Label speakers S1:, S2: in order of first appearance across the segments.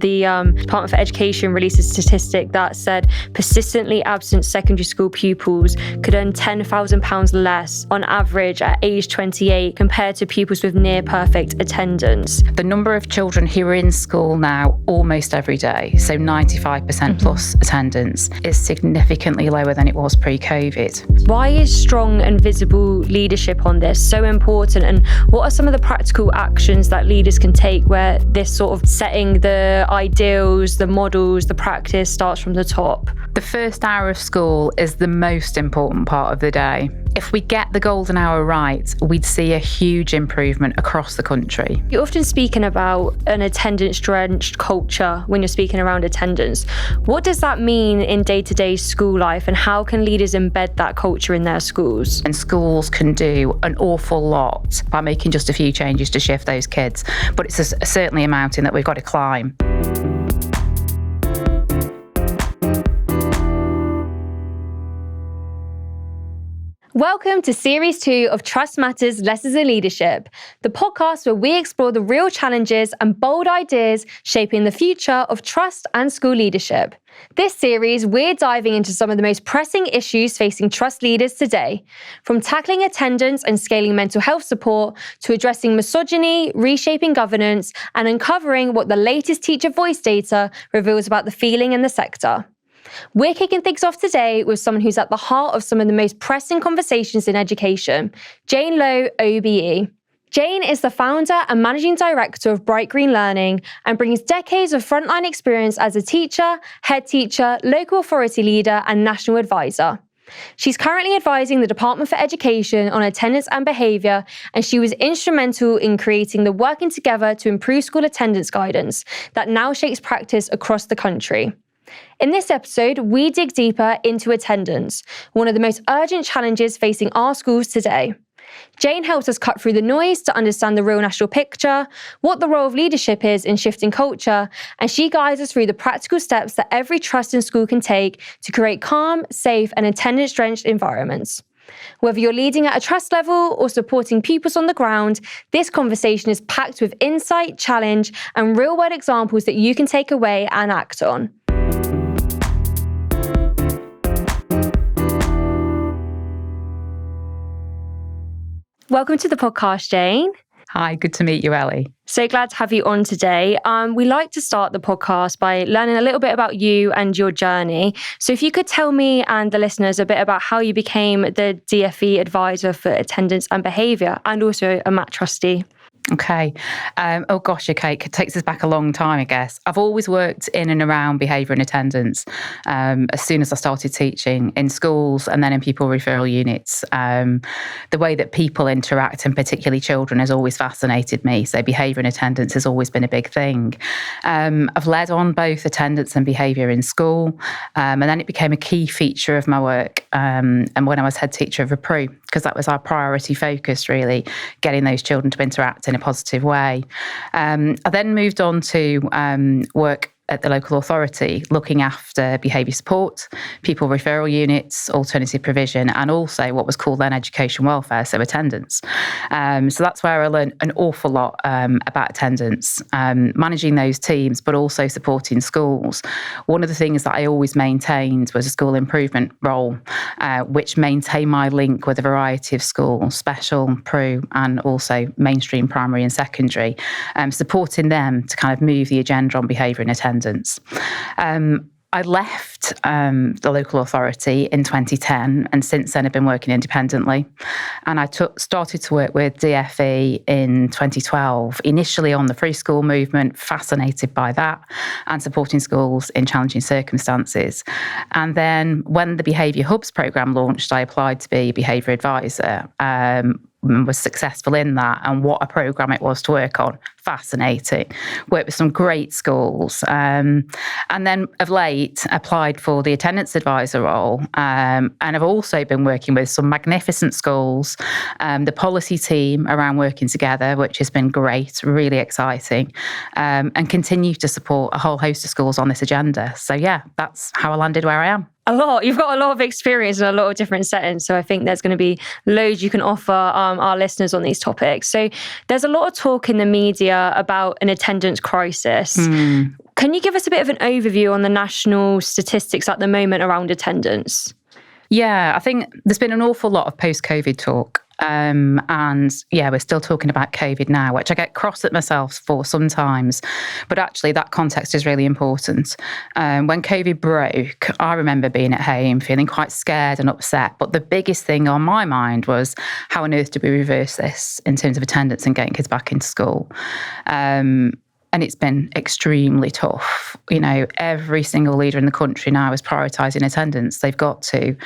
S1: the Department for Education released a statistic that said persistently absent secondary school pupils could earn £10,000 less on average at age 28 compared to pupils with near perfect attendance.
S2: The number of children who are in school now almost every day, so 95% plus attendance, is significantly lower than it was pre-COVID.
S1: Why is strong and visible leadership on this so important, and what are some of the practical actions that leaders can take where this sort of setting the ideals, the models, the practice starts from the top?
S2: The first hour of school is the most important part of the day. If we get the golden hour right, we'd see a huge improvement across the country.
S1: You're often speaking about an attendance-drenched culture when you're speaking around attendance. What does that mean in day-to-day school life, and how can leaders embed that culture in their schools?
S2: And schools can do an awful lot by making just a few changes to shift those kids, but it's certainly a mountain that we've got to climb.
S1: Welcome to Series 2 of Trust Matters Lessons in Leadership, the podcast where we explore the real challenges and bold ideas shaping the future of trust and school leadership. This series, we're diving into some of the most pressing issues facing trust leaders today, from tackling attendance and scaling mental health support to addressing misogyny, reshaping governance, and uncovering what the latest teacher voice data reveals about the feeling in the sector. We're kicking things off today with someone who's at the heart of some of the most pressing conversations in education, Jayne Lowe OBE. Jayne is the founder and managing director of Bright Green Learning and brings decades of frontline experience as a teacher, head teacher, local authority leader, and national advisor. She's currently advising the Department for Education on attendance and behaviour, and she was instrumental in creating the Working Together to Improve School Attendance guidance that now shapes practice across the country. In this episode, we dig deeper into attendance, one of the most urgent challenges facing our schools today. Jayne helps us cut through the noise to understand the real national picture, what the role of leadership is in shifting culture, and she guides us through the practical steps that every trust and school can take to create calm, safe, and attendance-drenched environments. Whether you're leading at a trust level or supporting pupils on the ground, this conversation is packed with insight, challenge, and real-world examples that you can take away and act on. Welcome to the podcast, Jayne.
S2: Hi, good to meet you, Ellie.
S1: So glad to have you on today. We like to start the podcast by learning a little bit about you and your journey. So if you could tell me and the listeners a bit about how you became the DfE advisor for attendance and behaviour and also a MAT trustee.
S2: Okay. It takes us back a long time, I guess. I've always worked in and around behaviour and attendance as soon as I started teaching in schools and then in pupil referral units. The way that people interact, and particularly children, has always fascinated me. So behaviour and attendance has always been a big thing. I've led on both attendance and behaviour in school, and then it became a key feature of my work. And when I was head teacher of Repro, because that was our priority focus, really, getting those children to interact in a positive way. I then moved on to work at the local authority, looking after behaviour support, pupil referral units, alternative provision, and also what was called then education welfare, so attendance. So that's where I learned an awful lot about attendance, managing those teams, but also supporting schools. One of the things that I always maintained was a school improvement role, which maintained my link with a variety of schools, special, pro, and also mainstream primary and secondary, supporting them to kind of move the agenda on behaviour and attendance. I left the local authority in 2010, and since then I've been working independently. And I started to work with DfE in 2012, initially on the free school movement, fascinated by that, and supporting schools in challenging circumstances. And then when the Behaviour Hubs programme launched, I applied to be a behaviour advisor. Was successful in that, and what a programme it was to work on. Fascinating. Worked with some great schools. And then of late applied for the attendance advisor role. And I've also been working with some magnificent schools, the policy team around working together, which has been great, really exciting, and continue to support a whole host of schools on this agenda. So yeah, that's how I landed where I am.
S1: A lot. You've got a lot of experience in a lot of different settings. So I think there's going to be loads you can offer our listeners on these topics. So there's a lot of talk in the media about an attendance crisis. Can you give us a bit of an overview on the national statistics at the moment around attendance?
S2: Yeah, I think there's been an awful lot of post-COVID talk. And yeah, we're still talking about COVID now, which I get cross at myself for sometimes. But actually, that context is really important. When COVID broke, I remember being at home feeling quite scared and upset. But the biggest thing on my mind was, how on earth do we reverse this in terms of attendance and getting kids back into school? And it's been extremely tough. You know, every single leader in the country now is prioritising attendance. They've got to.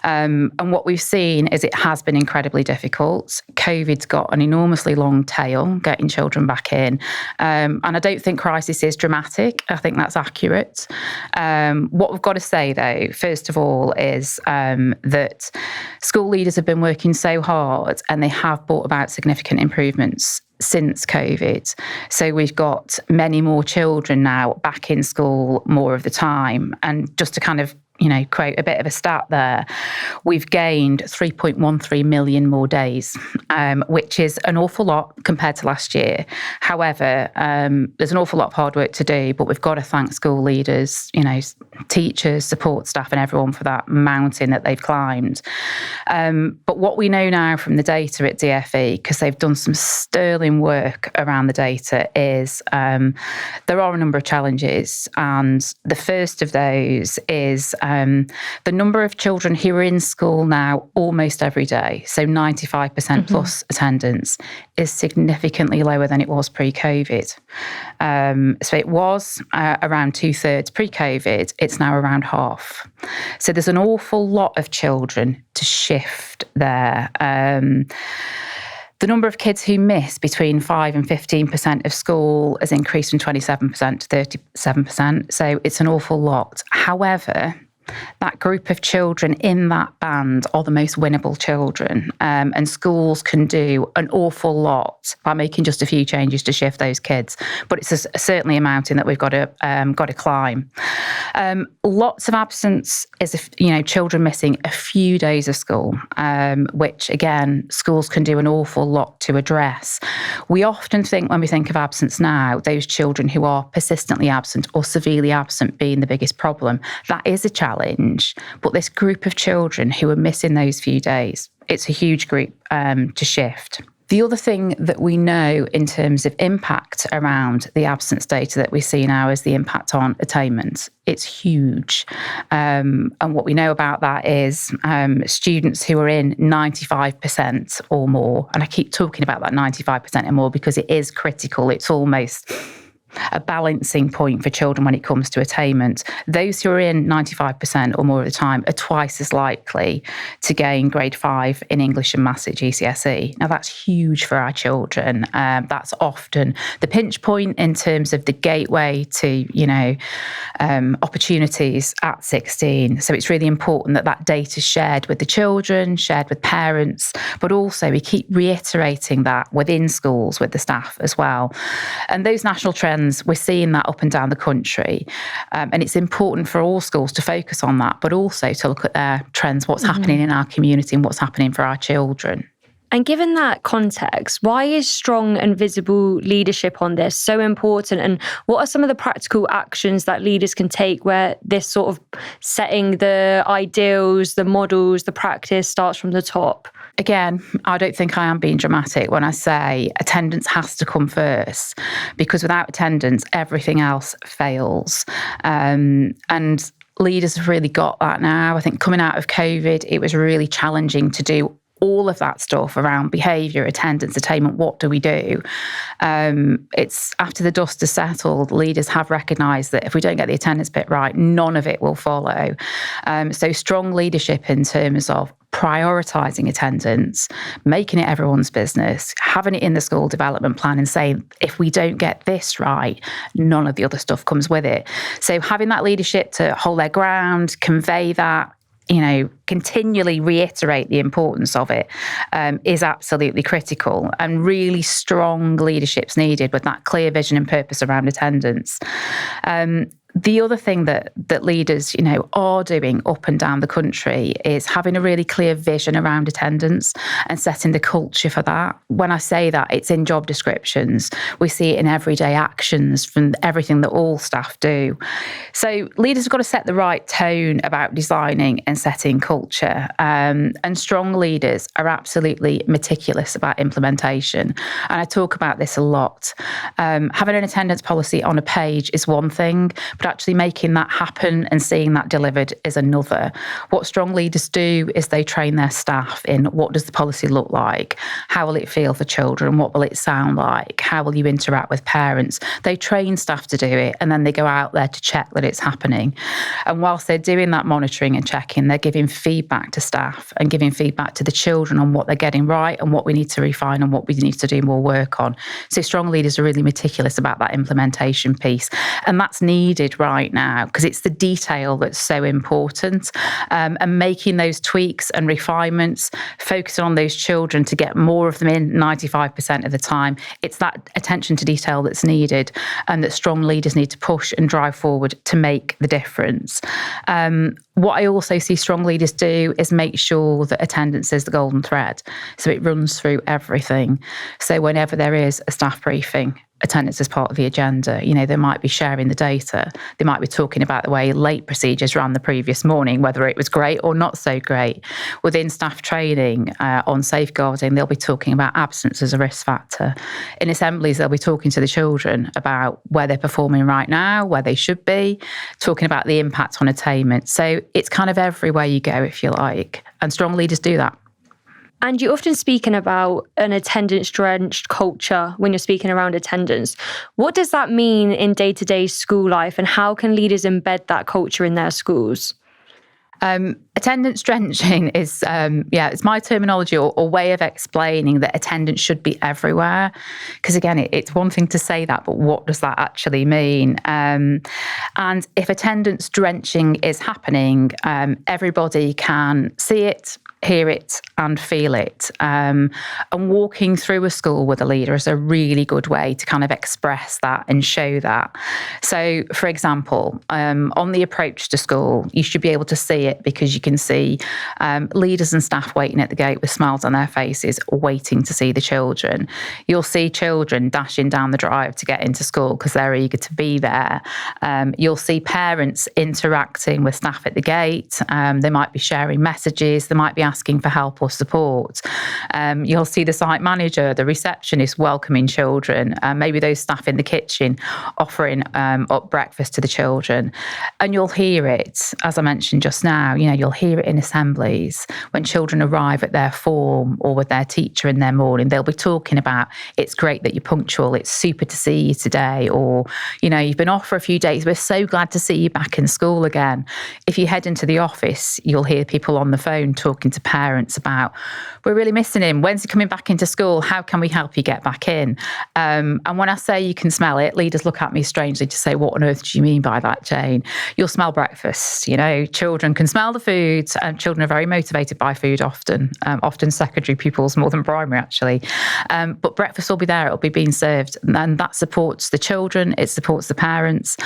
S2: And what we've seen is it has been incredibly difficult. COVID's got an enormously long tail getting children back in. And I don't think crisis is dramatic. I think that's accurate. What we've got to say, though, first of all, is that school leaders have been working so hard and they have brought about significant improvements since COVID. So we've got many more children now back in school more of the time. And just to kind of, you know, quote a bit of a stat there, we've gained 3.13 million more days, which is an awful lot compared to last year. However, there's an awful lot of hard work to do, but we've got to thank school leaders, you know, teachers, support staff and everyone for that mountain that they've climbed. But what we know now from the data at DfE, because they've done some sterling work around the data, is there are a number of challenges. And the first of those is the number of children who are in school now almost every day, so 95% plus attendance, is significantly lower than it was pre-COVID. So it was around 2/3 pre-COVID, it's now around half. So there's an awful lot of children to shift there. The number of kids who miss between 5 and 15% of school has increased from 27% to 37%. So it's an awful lot. However, that group of children in that band are the most winnable children, and schools can do an awful lot by making just a few changes to shift those kids. But it's certainly a mountain that we've got to climb. Lots of absence is, you know, children missing a few days of school, which again schools can do an awful lot to address. We often think, when we think of absence now, those children who are persistently absent or severely absent being the biggest problem. That is a challenge. But this group of children who are missing those few days, it's a huge group to shift. The other thing that we know in terms of impact around the absence data that we see now is the impact on attainment. It's huge. And what we know about that is students who are in 95% or more, and I keep talking about that 95% or more because it is critical. It's almost a balancing point for children when it comes to attainment. Those who are in 95% or more of the time are twice as likely to gain grade 5 in English and Maths at GCSE. Now that's huge for our children. That's often the pinch point in terms of the gateway to, you know, opportunities at 16. So it's really important that that data is shared with the children, shared with parents, but also we keep reiterating that within schools with the staff as well. And those national trends, we're seeing that up and down the country. And it's important for all schools to focus on that, but also to look at their trends, what's happening in our community and what's happening for our children.
S1: And given that context, why is strong and visible leadership on this so important? And what are some of the practical actions that leaders can take where this sort of setting the ideals, the models, the practice starts from the top?
S2: Again, I don't think I am being dramatic when I say attendance has to come first, because without attendance, everything else fails. And leaders have really got that now. I think coming out of COVID, it was really challenging to do all of that stuff around behaviour, attendance, attainment. What do we do? It's after the dust has settled, leaders have recognised that if we don't get the attendance bit right, none of it will follow. So strong leadership in terms of prioritising attendance, making it everyone's business, having it in the school development plan and saying, if we don't get this right, none of the other stuff comes with it. So having that leadership to hold their ground, convey that, you know, continually reiterate the importance of it is absolutely critical, and really strong leadership's needed with that clear vision and purpose around attendance. The other thing that leaders, are doing up and down the country is having a really clear vision around attendance and setting the culture for that. When I say that, it's in job descriptions. We see it in everyday actions from everything that all staff do. So leaders have got to set the right tone about designing and setting culture. And strong leaders are absolutely meticulous about implementation. And I talk about this a lot. Having an attendance policy on a page is one thing, but actually making that happen and seeing that delivered is another. What strong leaders do is they train their staff in what does the policy look like? How will it feel for children? What will it sound like? How will you interact with parents? They train staff to do it, and then they go out there to check that it's happening. And whilst they're doing that monitoring and checking, they're giving feedback to staff and giving feedback to the children on what they're getting right and what we need to refine and what we need to do more work on. So strong leaders are really meticulous about that implementation piece. And that's needed right now because it's the detail that's so important. And making those tweaks and refinements, focusing on those children to get more of them in 95% of the time. It's that attention to detail that's needed and that strong leaders need to push and drive forward to make the difference. What I also see strong leaders do is make sure that attendance is the golden thread. So it runs through everything. So whenever there is a staff briefing, attendance is part of the agenda. They might be sharing the data. They might be talking about the way late procedures ran the previous morning, whether it was great or not so great. Within staff training on safeguarding, they'll be talking about absence as a risk factor. In assemblies, they'll be talking to the children about where they're performing right now, where they should be, talking about the impact on attainment. So it's kind of everywhere you go, if you like. And strong leaders do that.
S1: And you're often speaking about an attendance-drenched culture when you're speaking around attendance. What does that mean in day-to-day school life, and how can leaders embed that culture in their schools?
S2: Attendance drenching is, it's my terminology or way of explaining that attendance should be everywhere. Because again, it's one thing to say that, but what does that actually mean? And if attendance drenching is happening, everybody can see it, hear it and feel it. And walking through a school with a leader is a really good way to kind of express that and show that. So, for example, on the approach to school, you should be able to see it because you can see leaders and staff waiting at the gate with smiles on their faces, waiting to see the children. You'll see children dashing down the drive to get into school because they're eager to be there. You'll see parents interacting with staff at the gate. They might be sharing messages. They might be asking for help or support. You'll see the site manager, the receptionist welcoming children, maybe those staff in the kitchen offering up breakfast to the children. And you'll hear it, as I mentioned just now, you'll hear it in assemblies. When children arrive at their form or with their teacher in their morning, they'll be talking about, it's great that you're punctual, it's super to see you today, or, you've been off for a few days, we're so glad to see you back in school again. If you head into the office, you'll hear people on the phone talking to parents about, we're really missing him, when's he coming back into school, how can we help you get back in? And when I say you can smell it, leaders look at me strangely to say, what on earth do you mean by that, Jayne? You'll smell breakfast. Children can smell the food, and children are very motivated by food often secondary pupils more than primary actually. But breakfast will be there, it'll be being served, and that supports the children, it supports the parents.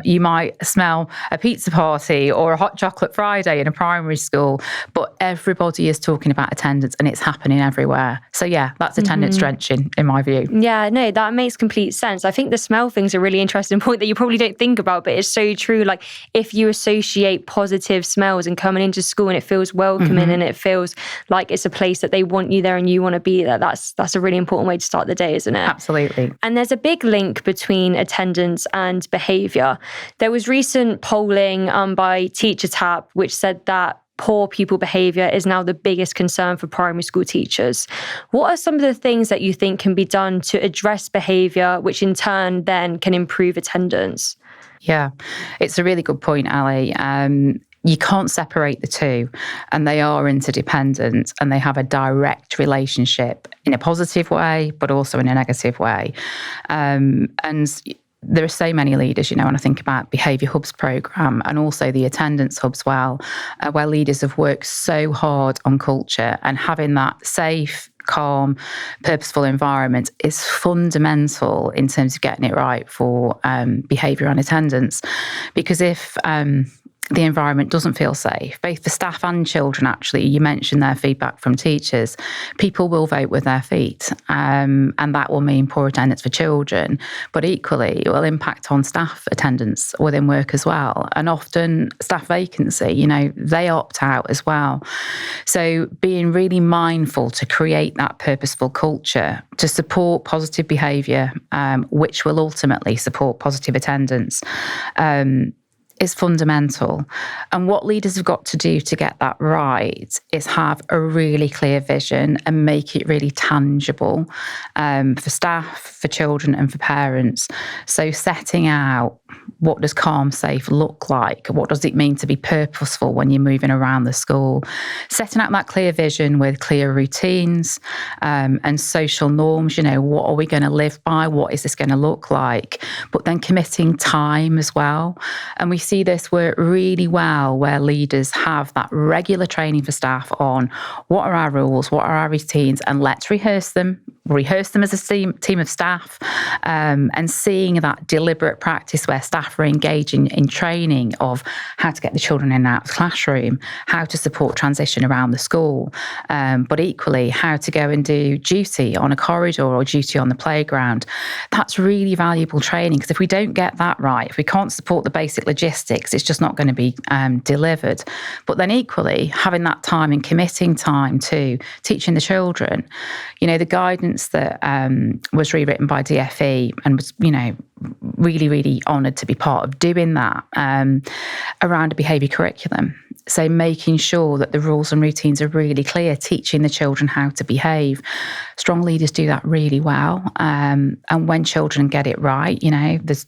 S2: You might smell a pizza party or a hot chocolate Friday in a primary school, but everybody is talking about attendance and it's happening everywhere. So yeah, that's attendance drenching in my view.
S1: Yeah, no, that makes complete sense. I think the smell thing's a really interesting point that you probably don't think about, but it's so true. Like if you associate positive smells and coming into school and it feels welcoming and it feels like it's a place that they want you there and you want to be there, that's a really important way to start the day, isn't it?
S2: Absolutely.
S1: And there's a big link between attendance and behaviour. There was recent polling by TeacherTapp which said that poor pupil behaviour is now the biggest concern for primary school teachers. What are some of the things that you think can be done to address behaviour, which in turn then can improve attendance?
S2: Yeah, it's a really good point, Ali. You can't separate the two, and they are interdependent and they have a direct relationship in a positive way, but also in a negative way. And there are so many leaders, when I think about Behaviour Hubs programme and also the attendance hubs, where leaders have worked so hard on culture, and having that safe, calm, purposeful environment is fundamental in terms of getting it right for behaviour and attendance. Because if the environment doesn't feel safe, both for staff and children, actually, you mentioned their feedback from teachers, people will vote with their feet, and that will mean poor attendance for children, but equally it will impact on staff attendance within work as well, and often staff vacancy, they opt out as well. So being really mindful to create that purposeful culture to support positive behaviour, which will ultimately support positive attendance, is fundamental. And what leaders have got to do to get that right is have a really clear vision and make it really tangible for staff, for children and for parents. So setting out, what does calm, safe look like? What does it mean to be purposeful when you're moving around the school? Setting out that clear vision with clear routines and social norms, what are we going to live by? What is this going to look like? But then committing time as well. And we see this work really well where leaders have that regular training for staff on what are our rules, what are our routines, and let's rehearse them as a team of staff, and seeing that deliberate practice where staff are engaging in training of how to get the children in and out of the classroom, how to support transition around the school, but equally how to go and do duty on a corridor or duty on the playground. That's really valuable training, because if we don't get that right, if we can't support the basic logistics, it's just not going to be delivered. But then equally, having that time and committing time to teaching the children, the guidance that was rewritten by DfE and was, really, really honoured to be part of doing that around a behaviour curriculum. So making sure that the rules and routines are really clear, teaching the children how to behave. Strong leaders do that really well. And when children get it right,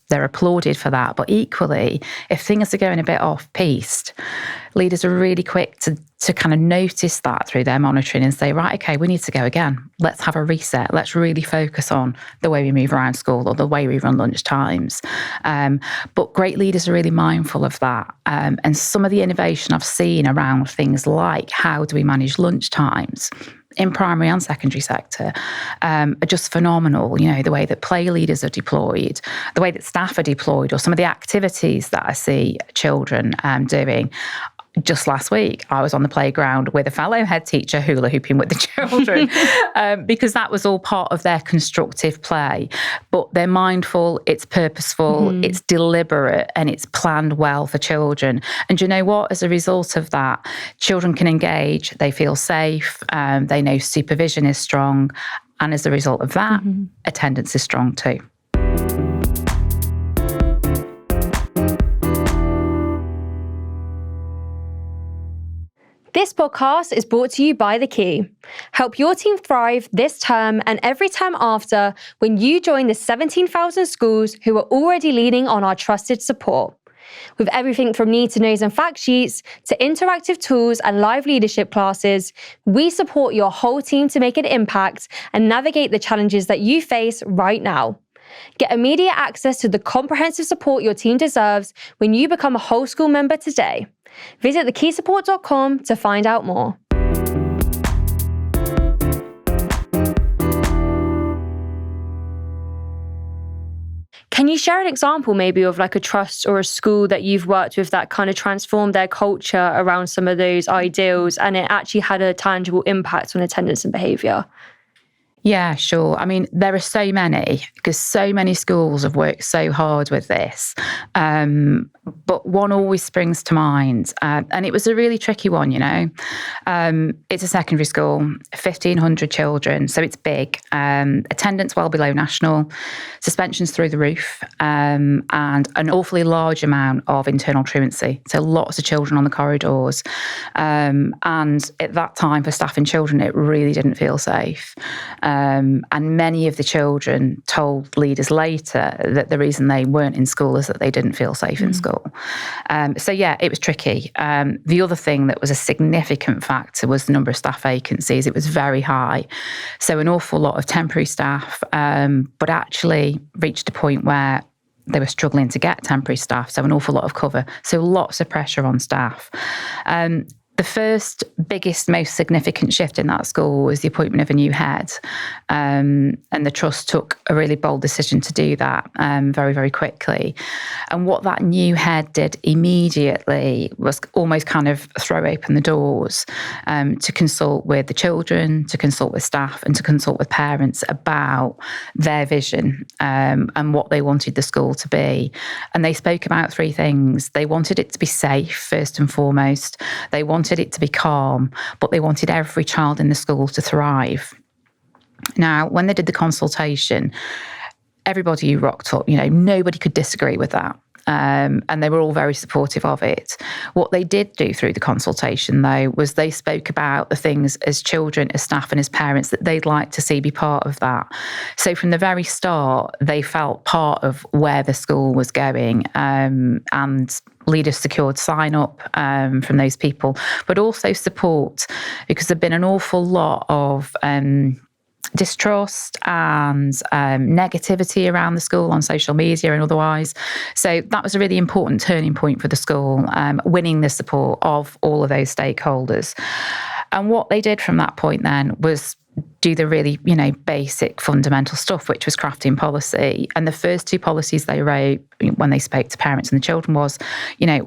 S2: they're applauded for that. But equally, if things are going a bit off-piste, leaders are really quick to kind of notice that through their monitoring and say, right, okay, we need to go again. Let's have a reset. Let's really focus on the way we move around school or the way we run lunch times. But great leaders are really mindful of that. And some of the innovation I've seen around things like how do we manage lunch times in primary and secondary sector are just phenomenal. The way that play leaders are deployed, the way that staff are deployed, or some of the activities that I see children doing. Just last week, I was on the playground with a fellow head teacher hula hooping with the children because that was all part of their constructive play. But they're mindful, it's purposeful, it's deliberate, and it's planned well for children. And do you know what? As a result of that, children can engage, they feel safe, they know supervision is strong. And as a result of that, attendance is strong too.
S1: This podcast is brought to you by The Key. Help your team thrive this term and every term after when you join the 17,000 schools who are already leaning on our trusted support. With everything from need to knows and fact sheets to interactive tools and live leadership classes, we support your whole team to make an impact and navigate the challenges that you face right now. Get immediate access to the comprehensive support your team deserves when you become a whole school member today. Visit thekeysupport.com to find out more. Can you share an example maybe of like a trust or a school that you've worked with that kind of transformed their culture around some of those ideals and it actually had a tangible impact on attendance and behaviour?
S2: Yeah, sure. I mean, there are so many because so many schools have worked so hard with this. But one always springs to mind. And it was a really tricky one, It's a secondary school, 1,500 children, so it's big. Attendance well below national, suspensions through the roof, and an awfully large amount of internal truancy. So lots of children on the corridors. And at that time for staff and children, it really didn't feel safe. And many of the children told leaders later that the reason they weren't in school is that they didn't feel safe in school. So yeah, it was tricky. The other thing that was a significant factor was the number of staff vacancies. It was very high. So an awful lot of temporary staff, but actually reached a point where they were struggling to get temporary staff, so an awful lot of cover. So lots of pressure on staff. The first, biggest, most significant shift in that school was the appointment of a new head. And the trust took a really bold decision to do that very, very quickly. And what that new head did immediately was almost kind of throw open the doors to consult with the children, to consult with staff, and to consult with parents about their vision and what they wanted the school to be. And they spoke about three things. They wanted it to be safe, first and foremost. They wanted it to be calm, but they wanted every child in the school to thrive. Now, when they did the consultation, everybody rocked up. Nobody could disagree with that. And they were all very supportive of it. What they did do through the consultation, though, was they spoke about the things as children, as staff and as parents that they'd like to see be part of that. So from the very start, they felt part of where the school was going, and leaders secured sign-up from those people, but also support, because there'd been an awful lot of distrust and negativity around the school on social media and otherwise. So that was a really important turning point for the school, winning the support of all of those stakeholders. And what they did from that point then was do the really, basic fundamental stuff, which was crafting policy. And the first two policies they wrote when they spoke to parents and the children was,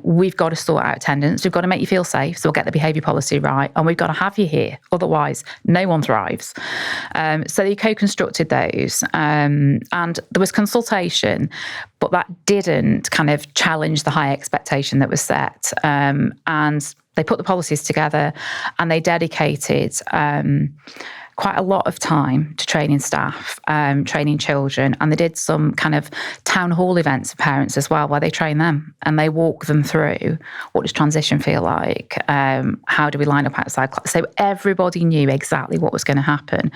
S2: we've got to sort out attendance. We've got to make you feel safe. So we'll get the behaviour policy right. And we've got to have you here. Otherwise, no one thrives. So they co-constructed those. And there was consultation, but that didn't kind of challenge the high expectation that was set. And they put the policies together and they dedicated quite a lot of time to training staff, training children, and they did some kind of town hall events for parents as well, where they train them and they walk them through what does transition feel like, how do we line up outside class. So everybody knew exactly what was going to happen.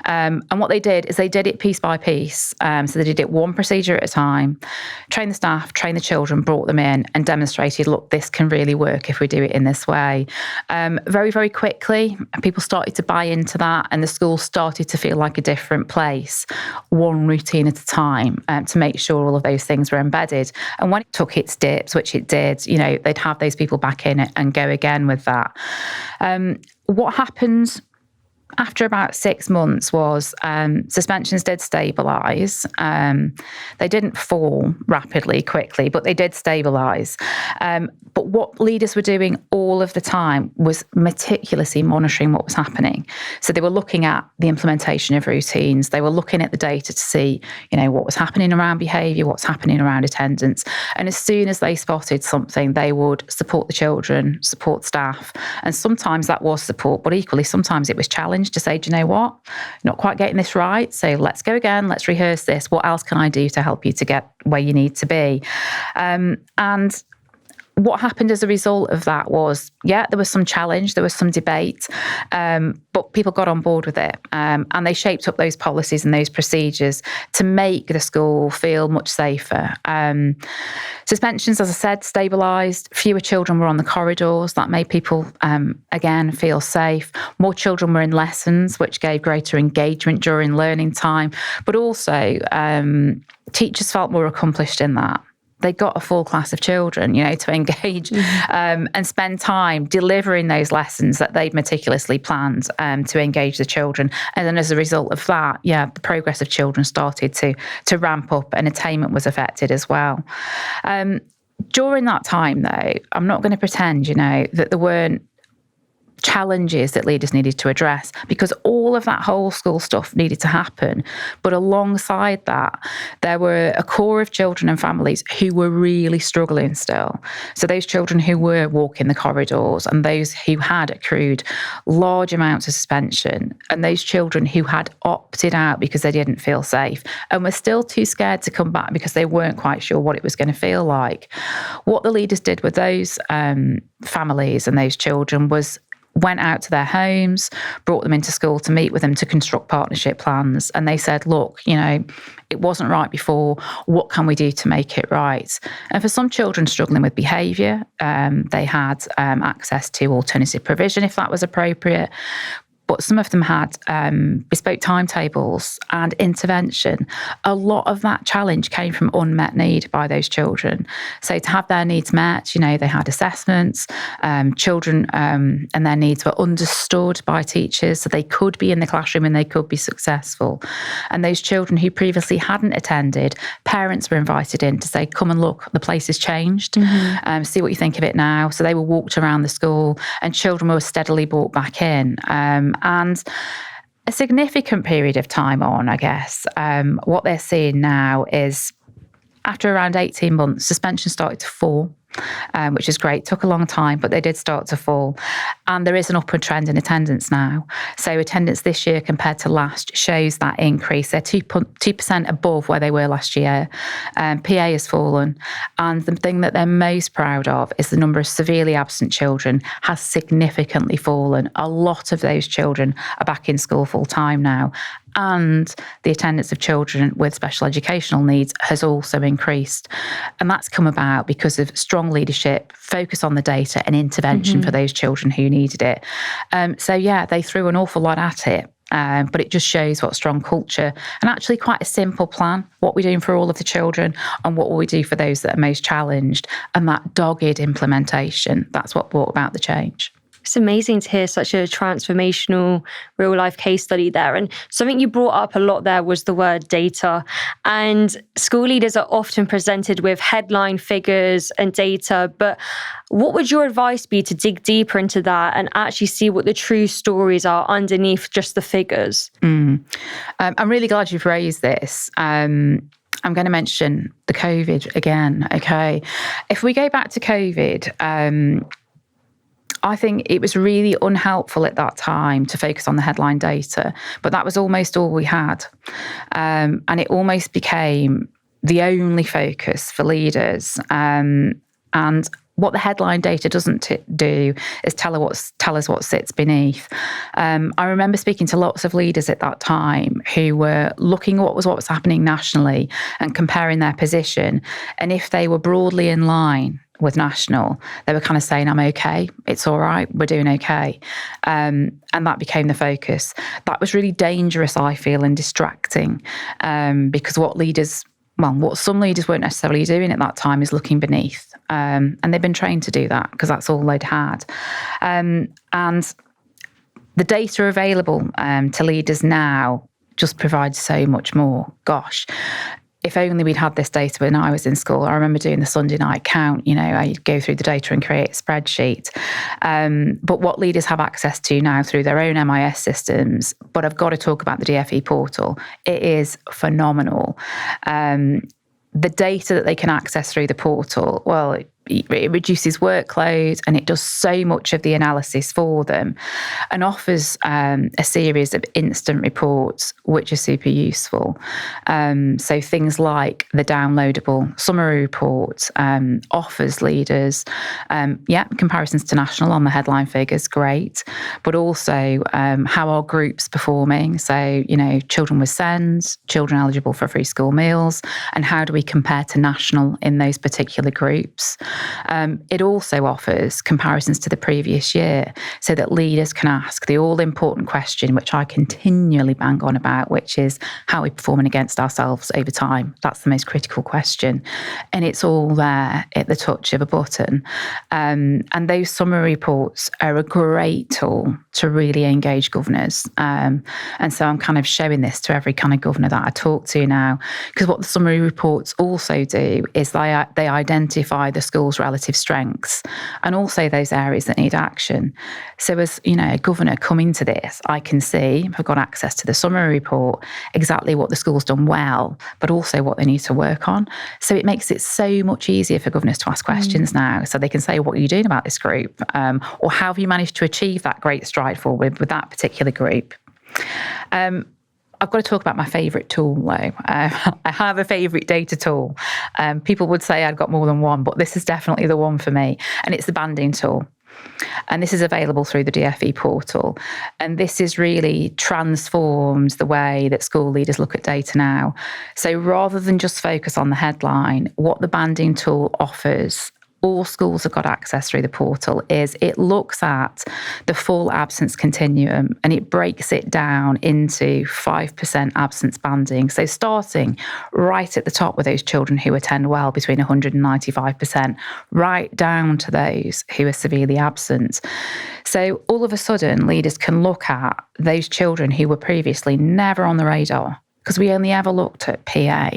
S2: And what they did is they did it piece by piece. So they did it one procedure at a time, trained the staff, trained the children, brought them in and demonstrated, look, this can really work if we do it in this way. Very, very quickly, people started to buy into that, and the school started to feel like a different place, one routine at a time, to make sure all of those things were embedded. And when it took its dips, which it did, they'd have those people back in it and go again with that. What happened after about 6 months was suspensions did stabilise. They didn't fall rapidly, quickly, but they did stabilise. But what leaders were doing all of the time was meticulously monitoring what was happening. So they were looking at the implementation of routines. They were looking at the data to see, what was happening around behaviour, what's happening around attendance. And as soon as they spotted something, they would support the children, support staff. And sometimes that was support, but equally, sometimes it was challenge to say, do you know what? Not quite getting this right. So let's go again. Let's rehearse this. What else can I do to help you to get where you need to be? And what happened as a result of that was, there was some challenge, there was some debate, but people got on board with it. And they shaped up those policies and those procedures to make the school feel much safer. Suspensions, as I said, stabilised. Fewer children were on the corridors. That made people, again, feel safe. More children were in lessons, which gave greater engagement during learning time. But also, teachers felt more accomplished in that. They got a full class of children, to engage and spend time delivering those lessons that they'd meticulously planned to engage the children. And then as a result of that, the progress of children started to ramp up and attainment was affected as well. During that time, though, I'm not going to pretend, that there weren't challenges that leaders needed to address, because all of that whole school stuff needed to happen. But alongside that, there were a core of children and families who were really struggling still. So those children who were walking the corridors, and those who had accrued large amounts of suspension, and those children who had opted out because they didn't feel safe and were still too scared to come back because they weren't quite sure what it was going to feel like. What the leaders did with those families and those children was went out to their homes, brought them into school to meet with them to construct partnership plans. And they said, look, it wasn't right before. What can we do to make it right? And for some children struggling with behaviour, they had access to alternative provision if that was appropriate. but some of them had bespoke timetables and intervention. A lot of that challenge came from unmet need by those children. So to have their needs met, you know, they had assessments, children and their needs were understood by teachers, so they could be in the classroom and they could be successful. And those children who previously hadn't attended, parents were invited in to say, come and look, the place has changed, see what you think of it now. So they were walked around the school and children were steadily brought back in. And a significant period of time on, I guess, what they're seeing now is after around 18 months, suspension started to fall, which is great. Took a long time, but they did start to fall. And there is an upward trend in attendance now. So attendance this year compared to last shows that increase. They're 2% above where they were last year. PA has fallen. And the thing that they're most proud of is the number of severely absent children has significantly fallen. A lot of those children are back in school full time now. And the attendance of children with special educational needs has also increased. And that's come about because of strong leadership, focus on the data and intervention for those children who needed it. So yeah, they threw an awful lot at it. But it just shows what strong culture and actually quite a simple plan, what we're doing for all of the children and what will we do for those that are most challenged. And that dogged implementation, that's what brought about the change.
S1: It's amazing to hear such a transformational real life case study there. And something you brought up a lot there was the word data. And school leaders are often presented with headline figures and data, but what would your advice be to dig deeper into that and actually see what the true stories are underneath just the figures?
S2: I'm really glad you've raised this. I'm going to mention the COVID again. Okay. If we go back to COVID, I think it was really unhelpful at that time to focus on the headline data, but that was almost all we had. And it almost became the only focus for leaders. And what the headline data doesn't do is tell us what sits beneath. I remember speaking to lots of leaders at that time who were looking at what was happening nationally and comparing their position. And if they were broadly in line with national, they were kind of saying, I'm okay, it's all right, we're doing okay. And that became the focus. That was really dangerous, I feel, and distracting, because what some leaders weren't necessarily doing at that time is looking beneath. And they've been trained to do that because that's all they'd had. And the data available to leaders now just provides so much more. Gosh, if only we'd had this data when I was in school. I remember doing the Sunday night count, I'd go through the data and create a spreadsheet. But what leaders have access to now through their own MIS systems, but I've got to talk about the DfE portal. It is phenomenal. The data that they can access through the portal, well, it reduces workload and it does so much of the analysis for them and offers a series of instant reports, which are super useful. So things like the downloadable summary report offers leaders, comparisons to national on the headline figures, great, but also how are groups performing? So, children with SEND, children eligible for free school meals, and how do we compare to national in those particular groups? It also offers comparisons to the previous year so that leaders can ask the all-important question, which I continually bang on about, which is how are we performing against ourselves over time? That's the most critical question. And it's all there at the touch of a button. And those summary reports are a great tool to really engage governors. And so I'm kind of showing this to every kind of governor that I talk to now, because what the summary reports also do is they identify the school's relative strengths and also those areas that need action. So as a governor coming to this, I can see, if I've got access to the summary report, exactly what the school's done well, but also what they need to work on. So it makes it so much easier for governors to ask questions now, so they can say, what are you doing about this group? Or how have you managed to achieve that great stride forward with that particular group? I've got to talk about my favourite tool, though. I have a favourite data tool. People would say I've got more than one, but this is definitely the one for me. And it's the banding tool. And this is available through the DfE portal. And this has really transformed the way that school leaders look at data now. So rather than just focus on the headline, what the banding tool offers all schools have got access through the portal, is it looks at the full absence continuum and it breaks it down into 5% absence banding. So starting right at the top with those children who attend well, between 100 and 95%, right down to those who are severely absent. So all of a sudden, leaders can look at those children who were previously never on the radar, because we only ever looked at PA.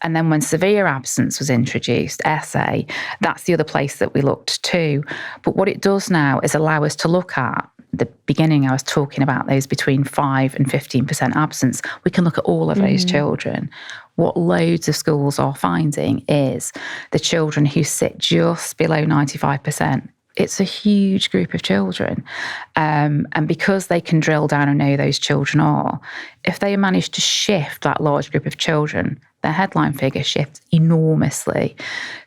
S2: And then when severe absence was introduced, SA, that's the other place that we looked to. But what it does now is allow us to look at the beginning. I was talking about those between 5 and 15% absence. We can look at all of those children. What loads of schools are finding is the children who sit just below 95%. It's a huge group of children. And because they can drill down and know those children are, if they manage to shift that large group of children, their headline figure shifts enormously.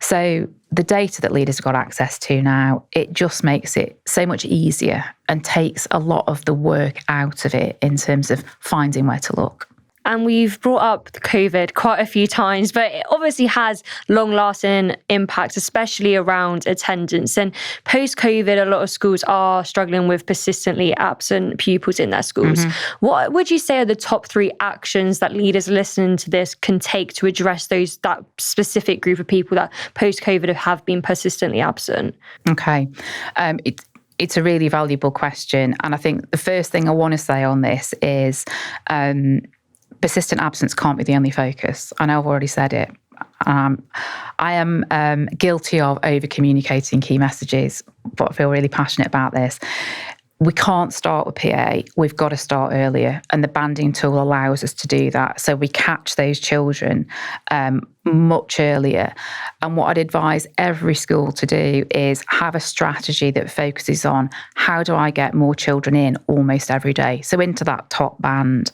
S2: So the data that leaders have got access to now, it just makes it so much easier and takes a lot of the work out of it in terms of finding where to look.
S1: And we've brought up COVID quite a few times, but it obviously has long-lasting impacts, especially around attendance. And post-COVID, a lot of schools are struggling with persistently absent pupils in their schools. What would you say are the top 3 actions that leaders listening to this can take to address that specific group of people that post-COVID have been persistently absent?
S2: Okay. It's a really valuable question. And I think the first thing I want to say on this is persistent absence can't be the only focus. I know I've already said it. I am guilty of over-communicating key messages, but I feel really passionate about this. We can't start with PA. We've got to start earlier. And the banding tool allows us to do that. So we catch those children much earlier. And what I'd advise every school to do is have a strategy that focuses on how do I get more children in almost every day? So into that top band.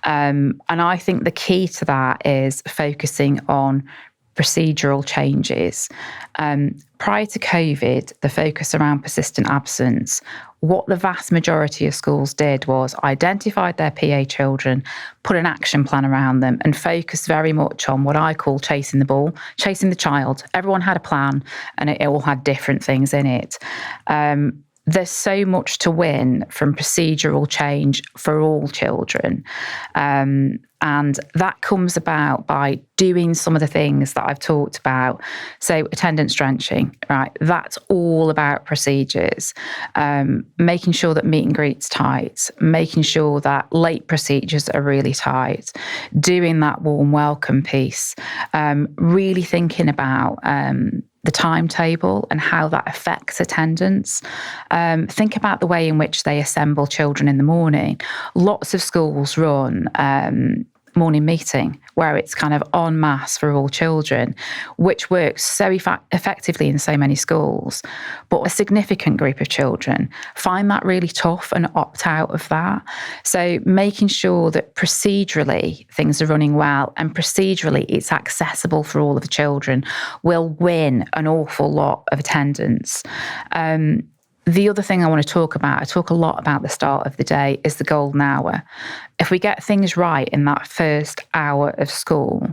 S2: And I think the key to that is focusing on procedural changes. Prior to COVID, the focus around persistent absence, what the vast majority of schools did was identified their PA children, put an action plan around them, and focused very much on what I call chasing the ball, chasing the child. Everyone had a plan, and it all had different things in it. There's so much to win from procedural change for all children. And that comes about by doing some of the things that I've talked about. So attendance drenching, right? That's all about procedures. Making sure that meet and greet's tight, making sure that late procedures are really tight, doing that warm welcome piece, really thinking about the timetable and how that affects attendance. Think about the way in which they assemble children in the morning. Lots of schools run morning meeting where it's kind of en masse for all children, which works so effectively in so many schools. But a significant group of children find that really tough and opt out of that. So making sure that procedurally things are running well and procedurally it's accessible for all of the children will win an awful lot of attendance. The other thing I want to talk about, I talk a lot about the start of the day, is the golden hour. If we get things right in that first hour of school,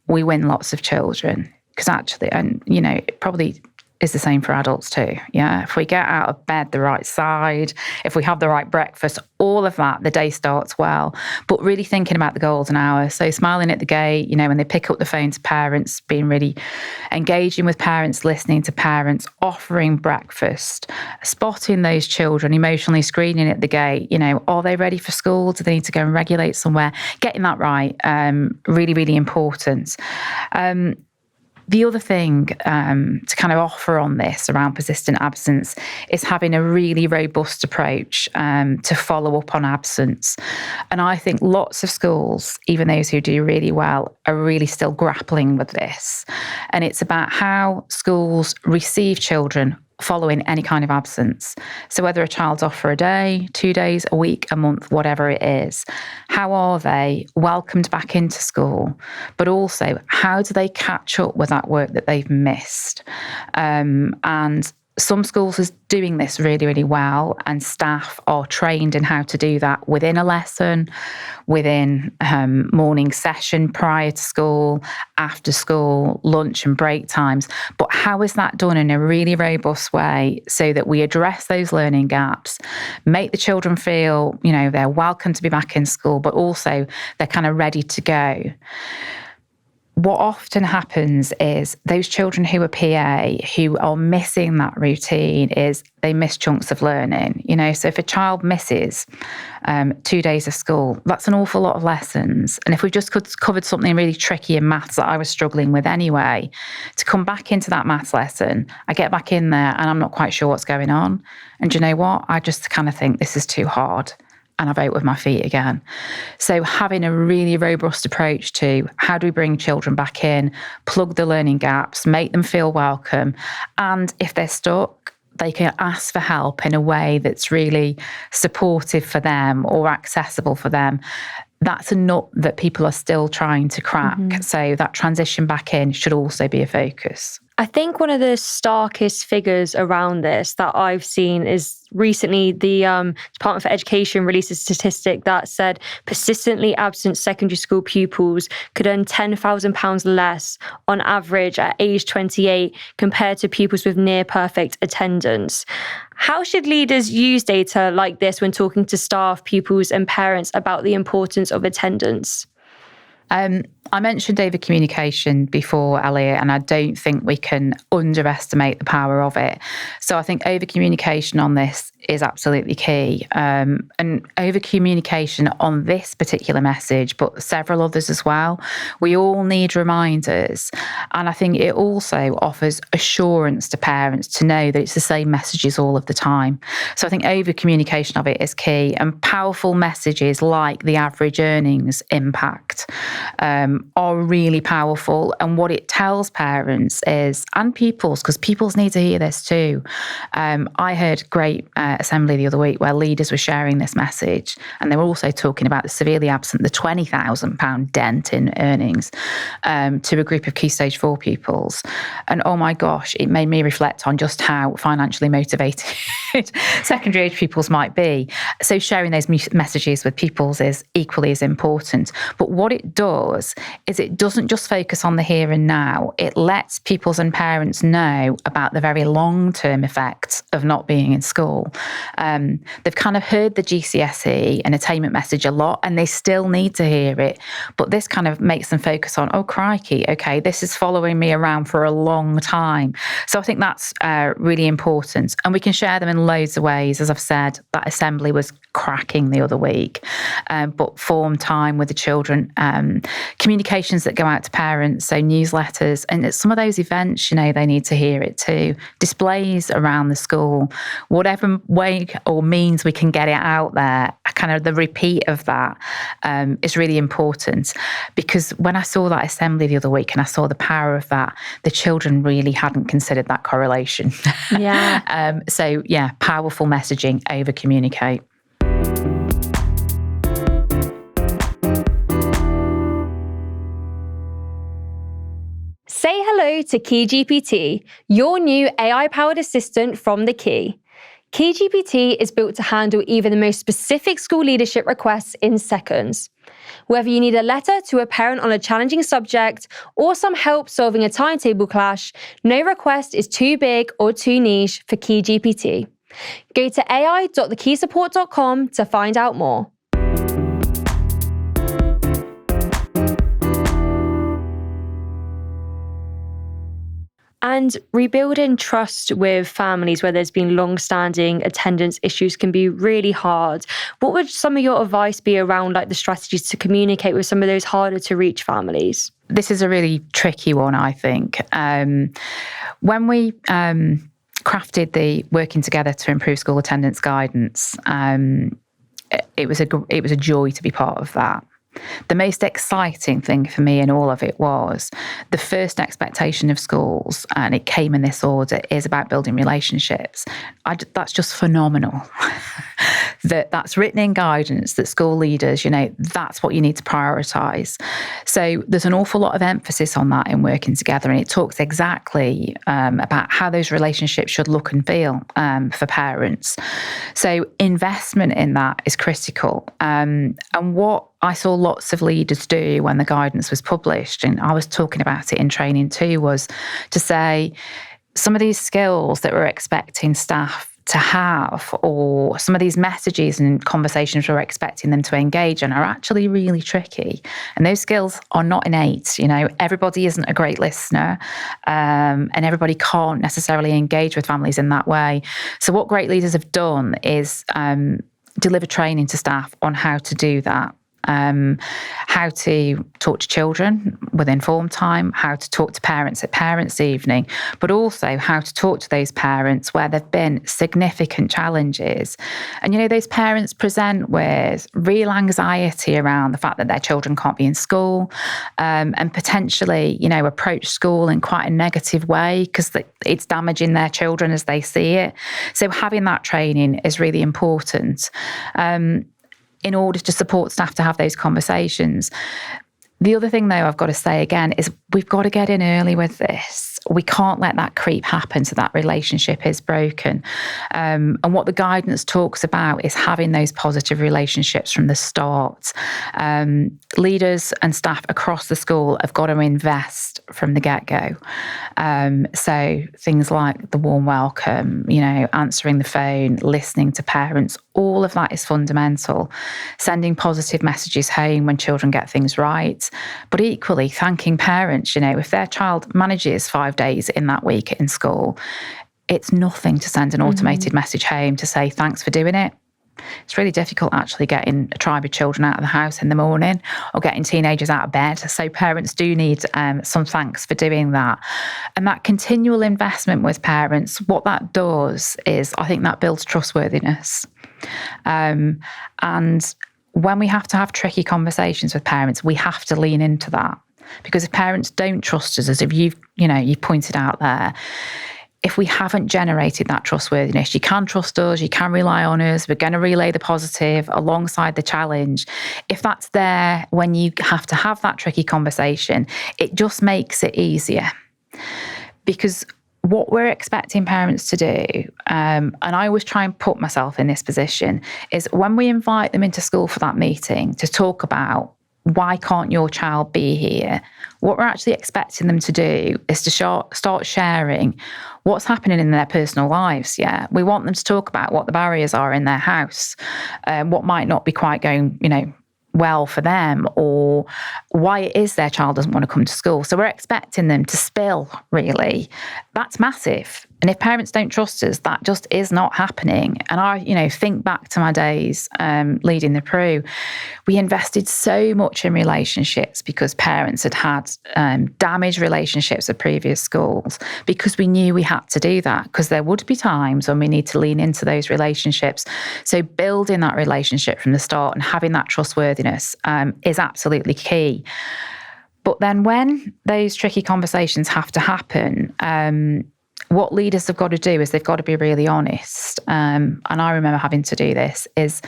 S2: we win lots of children. Because actually, and you know, it probably is the same for adults too. Yeah, if we get out of bed the right side, if we have the right breakfast, all of that, the day starts well. But really thinking about the golden hour. So smiling at the gate, you know, when they pick up the phone to parents, being really engaging with parents, listening to parents, offering breakfast, spotting those children, emotionally screening at the gate, you know, are they ready for school? Do they need to go and regulate somewhere? Getting that right, really, really important. The other thing to kind of offer on this around persistent absence is having a really robust approach to follow up on absence. And I think lots of schools, even those who do really well, are really still grappling with this. And it's about how schools receive children following any kind of absence. So whether a child's off for a day, 2 days, a week, a month, whatever it is, how are they welcomed back into school? But also, how do they catch up with that work that they've missed? And some schools are doing this really, really well, and staff are trained in how to do that within a lesson, within morning session prior to school, after school, lunch and break times. But how is that done in a really robust way so that we address those learning gaps, make the children feel, they're welcome to be back in school, but also they're kind of ready to go? What often happens is those children who are PA, who are missing that routine, is they miss chunks of learning. So if a child misses 2 days of school, that's an awful lot of lessons. And if we've just covered something really tricky in maths that I was struggling with anyway, to come back into that maths lesson, I get back in there and I'm not quite sure what's going on. And do you know what? I just kind of think this is too hard. And I vote with my feet again. So having a really robust approach to how do we bring children back in, plug the learning gaps, make them feel welcome. And if they're stuck, they can ask for help in a way that's really supportive for them or accessible for them. That's a nut that people are still trying to crack. So that transition back in should also be a focus.
S1: I think one of the starkest figures around this that I've seen is recently the Department for Education released a statistic that said persistently absent secondary school pupils could earn £10,000 less on average at age 28 compared to pupils with near perfect attendance. How should leaders use data like this when talking to staff, pupils and parents about the importance of attendance?
S2: I mentioned overcommunication before, Elliot, and I don't think we can underestimate the power of it. So I think overcommunication on this is absolutely key. And overcommunication on this particular message, but several others as well. We all need reminders. And I think it also offers assurance to parents to know that it's the same messages all of the time. So I think overcommunication of it is key, and powerful messages like the average earnings impact are really powerful. And what it tells parents is, and pupils, because pupils need to hear this too. I heard great assembly the other week where leaders were sharing this message, and they were also talking about the severely absent, the £20,000 dent in earnings to a group of Key Stage 4 pupils. And oh my gosh, it made me reflect on just how financially motivated secondary age pupils might be. So sharing those messages with pupils is equally as important. But what it does is it doesn't just focus on the here and now. It lets pupils and parents know about the very long-term effects of not being in school. They've kind of heard the GCSE and attainment message a lot, and they still need to hear it. But this kind of makes them focus on, oh, crikey, okay, this is following me around for a long time. So I think that's really important. And we can share them in loads of ways. As I've said, that assembly was cracking the other week. But form time with the children, communications that go out to parents, so newsletters, and it's some of those events, they need to hear it too. Displays around the school, whatever way or means we can get it out there, kind of the repeat of that is really important. Because when I saw that assembly the other week and I saw the power of that, the children really hadn't considered that correlation.
S1: Yeah.
S2: So yeah, powerful messaging, over communicate.
S1: Say hello to KeyGPT, your new AI-powered assistant from the Key. KeyGPT is built to handle even the most specific school leadership requests in seconds. Whether you need a letter to a parent on a challenging subject or some help solving a timetable clash, no request is too big or too niche for KeyGPT. Go to ai.thekeysupport.com to find out more. And rebuilding trust with families where there's been long-standing attendance issues can be really hard. What would some of your advice be around the strategies to communicate with some of those harder to reach families?
S2: This is a really tricky one, I think. When we crafted the Working Together to Improve School Attendance guidance, it was a joy to be part of that. The most exciting thing for me in all of it was the first expectation of schools, and it came in this order, is about building relationships. That's just phenomenal. That's written in guidance that school leaders, that's what you need to prioritise. So there's an awful lot of emphasis on that in working together, and it talks exactly about how those relationships should look and feel for parents. So investment in that is critical. And what I saw lots of leaders do when the guidance was published, and I was talking about it in training too, was to say some of these skills that we're expecting staff to have, or some of these messages and conversations we're expecting them to engage in, are actually really tricky. And those skills are not innate. Everybody isn't a great listener, and everybody can't necessarily engage with families in that way. So what great leaders have done is deliver training to staff on how to do that. How to talk to children with informed time, how to talk to parents at parents' evening, but also how to talk to those parents where there've been significant challenges. And, those parents present with real anxiety around the fact that their children can't be in school, and potentially, approach school in quite a negative way because it's damaging their children as they see it. So having that training is really important. In order to support staff to have those conversations. The other thing, though, I've got to say again, is we've got to get in early with this. We can't let that creep happen so that relationship is broken. And what the guidance talks about is having those positive relationships from the start. Leaders and staff across the school have got to invest from the get-go. So things like the warm welcome, answering the phone, listening to parents, all of that is fundamental. Sending positive messages home when children get things right, but equally thanking parents. If their child manages 5 days in that week in school, it's nothing to send an automated message home to say thanks for doing it. It's really difficult actually getting a tribe of children out of the house in the morning or getting teenagers out of bed. So parents do need some thanks for doing that. And that continual investment with parents, what that does is I think that builds trustworthiness. And when we have to have tricky conversations with parents, we have to lean into that. Because if parents don't trust us, as if you've pointed out there, if we haven't generated that trustworthiness, you can trust us, you can rely on us, we're going to relay the positive alongside the challenge. If that's there when you have to have that tricky conversation, it just makes it easier. Because what we're expecting parents to do, and I always try and put myself in this position, is when we invite them into school for that meeting to talk about why can't your child be here, what we're actually expecting them to do is to start sharing what's happening in their personal lives. Yeah, we want them to talk about what the barriers are in their house, what might not be quite going, well for them, or why it is their child doesn't want to come to school. So we're expecting them to spill, really. That's massive. And if parents don't trust us, that just is not happening. And I, think back to my days leading the Peru, we invested so much in relationships because parents had damaged relationships at previous schools, because we knew we had to do that, because there would be times when we need to lean into those relationships. So building that relationship from the start and having that trustworthiness is absolutely key. But then when those tricky conversations have to happen, what leaders have got to do is they've got to be really honest. And I remember having to do this, is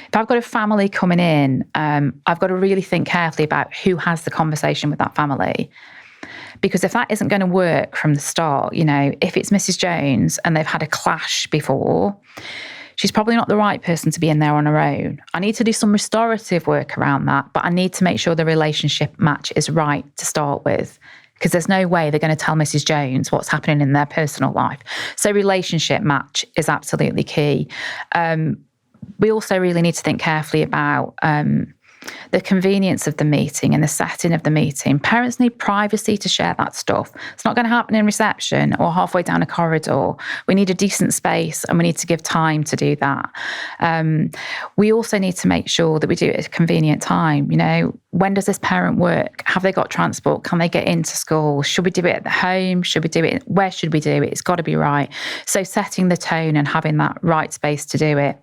S2: if I've got a family coming in, I've got to really think carefully about who has the conversation with that family. Because if that isn't going to work from the start, if it's Mrs. Jones and they've had a clash before, she's probably not the right person to be in there on her own. I need to do some restorative work around that, but I need to make sure the relationship match is right to start with, because there's no way they're going to tell Mrs. Jones what's happening in their personal life. So relationship match is absolutely key. We also really need to think carefully about the convenience of the meeting and the setting of the meeting. Parents need privacy to share that stuff. It's not going to happen in reception or halfway down a corridor. We need a decent space and we need to give time to do that. We also need to make sure that we do it at a convenient time. when does this parent work? Have they got transport? Can they get into school? Should we do it at the home? Should we do it? Where should we do it? It's got to be right. So setting the tone and having that right space to do it.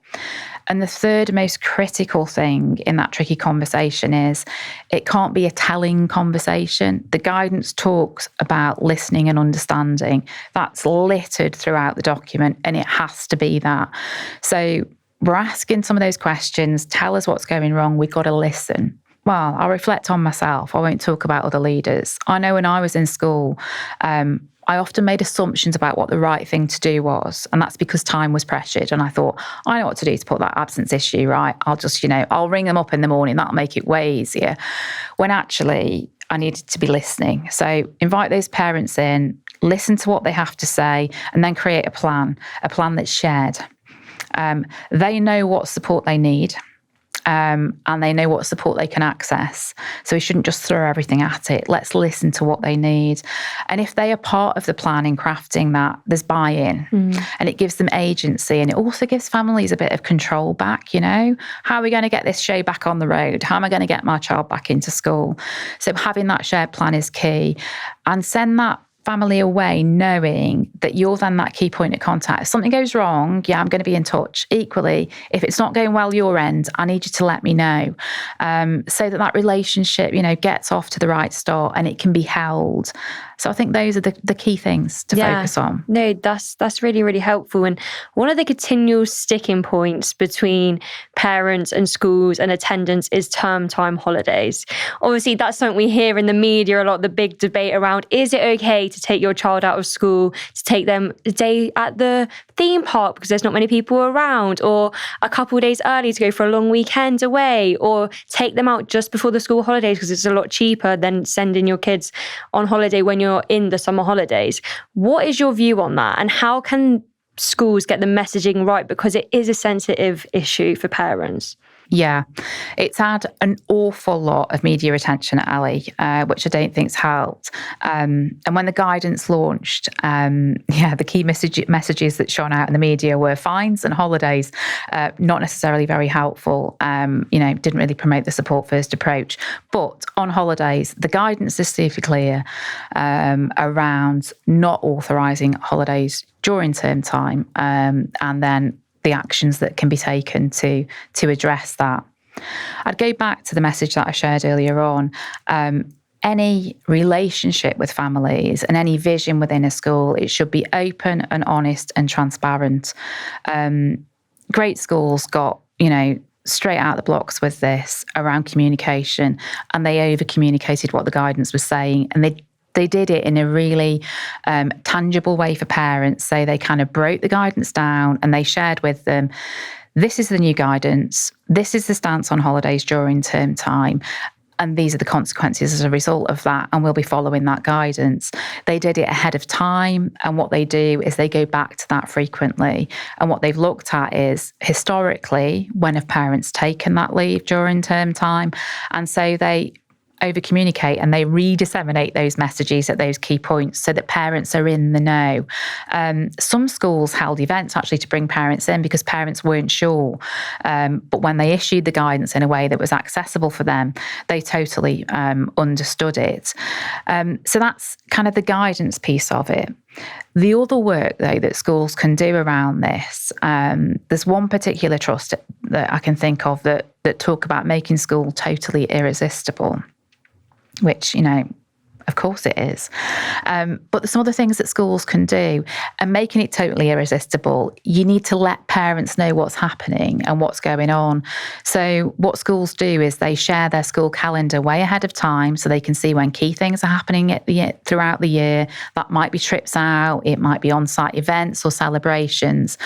S2: And the third most critical thing in that tricky conversation is it can't be a telling conversation. The guidance talks about listening and understanding. That's littered throughout the document, and it has to be that. So we're asking some of those questions. Tell us what's going wrong. We've got to listen. Well, I'll reflect on myself. I won't talk about other leaders. I know when I was in school, I often made assumptions about what the right thing to do was. And that's because time was pressured. And I thought, I know what to do to put that absence issue right. I'll just, I'll ring them up in the morning. That'll make it way easier. When actually I needed to be listening. So invite those parents in, listen to what they have to say, and then create a plan that's shared. They know what support they need. And they know what support they can access. So we shouldn't just throw everything at it. Let's listen to what they need. And if they are part of the plan in crafting that, there's buy-in. And it gives them agency. And it also gives families a bit of control back, How are we going to get this show back on the road? How am I going to get my child back into school? So having that shared plan is key. And send that family away knowing that you're then that key point of contact. If something goes wrong, I'm going to be in touch. Equally, if it's not going well your end, I need you to let me know, so that relationship, gets off to the right start and it can be held. So I think those are the key things to focus on.
S1: No, that's really, really helpful. And one of the continual sticking points between parents and schools and attendance is term time holidays. Obviously, that's something we hear in the media a lot, the big debate around, is it okay to take your child out of school, to take them a day at the theme park because there's not many people around, or a couple of days early to go for a long weekend away, or take them out just before the school holidays because it's a lot cheaper than sending your kids on holiday when you're in the summer holidays. What is your view on that? And how can schools get the messaging right? Because it is a sensitive issue for parents.
S2: Yeah, it's had an awful lot of media attention at Ali, which I don't think's helped. And when the guidance launched, the key messages that shone out in the media were fines and holidays, not necessarily very helpful. Didn't really promote the support first approach. But on holidays, the guidance is super clear around not authorising holidays during term time, and then the actions that can be taken to address that. I'd go back to the message that I shared earlier on. Any relationship with families and any vision within a school, it should be open and honest and transparent. Great schools got, straight out the blocks with this around communication, and they over-communicated what the guidance was saying, and they did it in a really tangible way for parents. So they kind of broke the guidance down and they shared with them, this is the new guidance, this is the stance on holidays during term time, and these are the consequences as a result of that, and we'll be following that guidance. They did it ahead of time, and what they do is they go back to that frequently. And what they've looked at is, historically, when have parents taken that leave during term time? And so they over-communicate and they re-disseminate those messages at those key points so that parents are in the know. Some schools held events actually to bring parents in because parents weren't sure. But when they issued the guidance in a way that was accessible for them, they totally understood it. So that's kind of the guidance piece of it. The other work, though, that schools can do around this, there's one particular trust that I can think of that talk about making school totally irresistible, which, of course it is. But there's some other things that schools can do. And making it totally irresistible, you need to let parents know what's happening and what's going on. So what schools do is they share their school calendar way ahead of time so they can see when key things are happening throughout the year. That might be trips out, it might be on-site events or celebrations,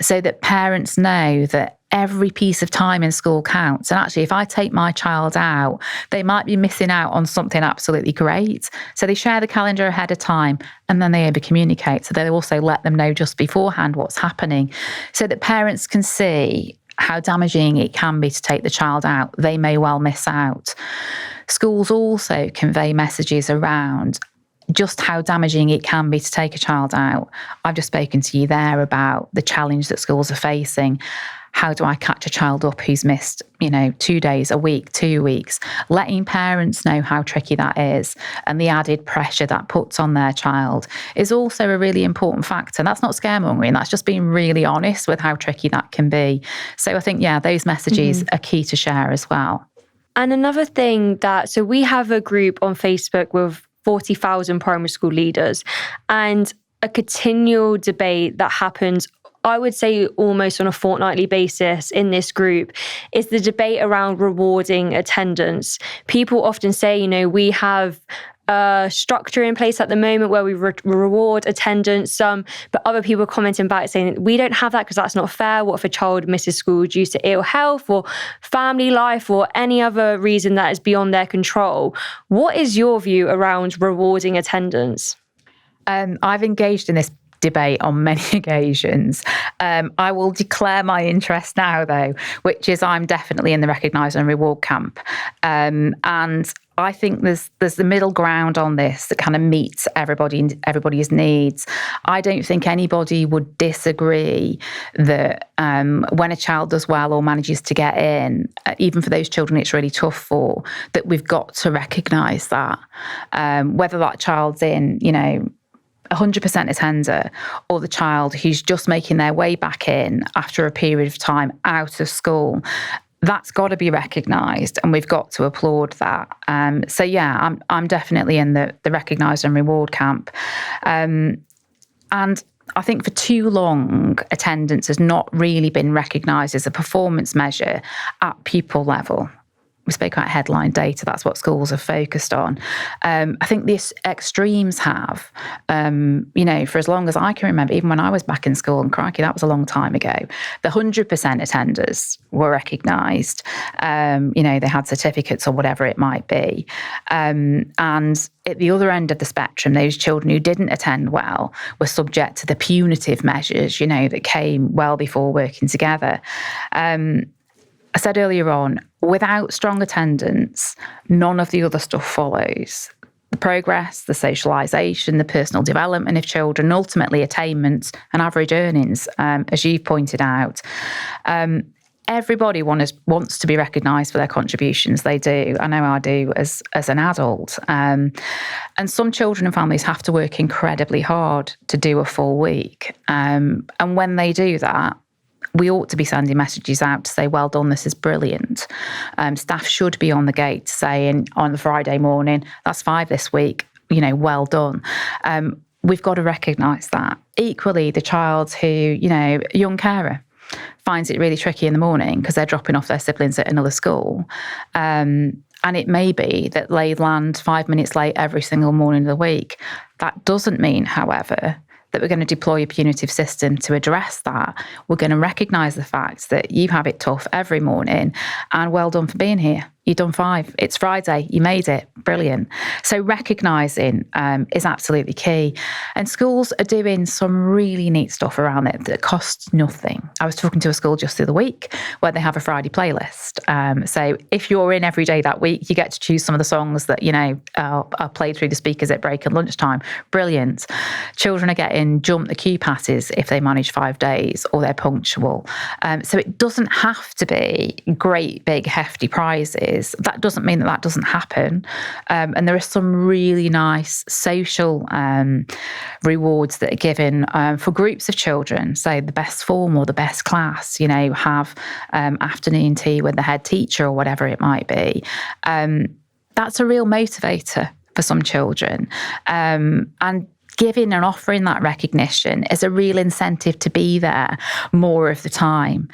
S2: so that parents know that every piece of time in school counts. And actually, if I take my child out, they might be missing out on something absolutely great. So they share the calendar ahead of time, and then they over-communicate. So they also let them know just beforehand what's happening, so that parents can see how damaging it can be to take the child out. They may well miss out. Schools also convey messages around just how damaging it can be to take a child out. I've just spoken to you there about the challenge that schools are facing. how do I catch a child up who's missed, 2 days, a week, 2 weeks? Letting parents know how tricky that is and the added pressure that puts on their child is also a really important factor. That's not scaremongering, that's just being really honest with how tricky that can be. So I think, those messages are key to share as well.
S1: And another thing so we have a group on Facebook with 40,000 primary school leaders, and a continual debate that happens, I would say almost on a fortnightly basis in this group, is the debate around rewarding attendance. People often say, we have a structure in place at the moment where we reward attendance, but other people are commenting about it saying we don't have that because that's not fair. What if a child misses school due to ill health or family life or any other reason that is beyond their control? What is your view around rewarding attendance?
S2: I've engaged in this debate on many occasions. I will declare my interest now, though, which is I'm definitely in the recognise and reward camp. And I think there's the middle ground on this that kind of meets everybody's needs. I don't think anybody would disagree that when a child does well or manages to get in, even for those children it's really tough for, that we've got to recognise that. Whether that child's in, 100% attender, or the child who's just making their way back in after a period of time out of school, that's got to be recognised, and we've got to applaud that. I'm definitely in the recognise and reward camp. And I think for too long, attendance has not really been recognised as a performance measure at pupil level. We spoke about headline data, that's what schools have focused on. I think the extremes have, for as long as I can remember, even when I was back in school, and crikey, that was a long time ago, the 100% attenders were recognised. They had certificates or whatever it might be. And at the other end of the spectrum, those children who didn't attend well were subject to the punitive measures, that came well before working together. I said earlier on, without strong attendance, none of the other stuff follows. The progress, the socialisation, the personal development of children, ultimately attainment and average earnings, as you've pointed out. Everybody wants to be recognised for their contributions. They do. I know I do as an adult. And some children and families have to work incredibly hard to do a full week. And when they do that, we ought to be sending messages out to say, well done, this is brilliant. Staff should be on the gate saying on the Friday morning, that's 5 this week, well done. We've got to recognise that. Equally, the child who, young carer, finds it really tricky in the morning because they're dropping off their siblings at another school. And it may be that they land 5 minutes late every single morning of the week. That doesn't mean, however, that we're going to deploy a punitive system to address that. We're going to recognise the fact that you have it tough every morning, and well done for being here. You've done 5. It's Friday. You made it. Brilliant. So recognising is absolutely key. And schools are doing some really neat stuff around it that costs nothing. I was talking to a school just the other week where they have a Friday playlist. So if you're in every day that week, you get to choose some of the songs that, are played through the speakers at break and lunchtime. Brilliant. Children are getting jump the queue passes if they manage 5 days or they're punctual. So it doesn't have to be great, big, hefty prizes. That doesn't mean that doesn't happen. And there are some really nice social rewards that are given for groups of children, say the best form or the best class, have afternoon tea with the head teacher or whatever it might be. That's a real motivator for some children. And giving and offering that recognition is a real incentive to be there more of the time.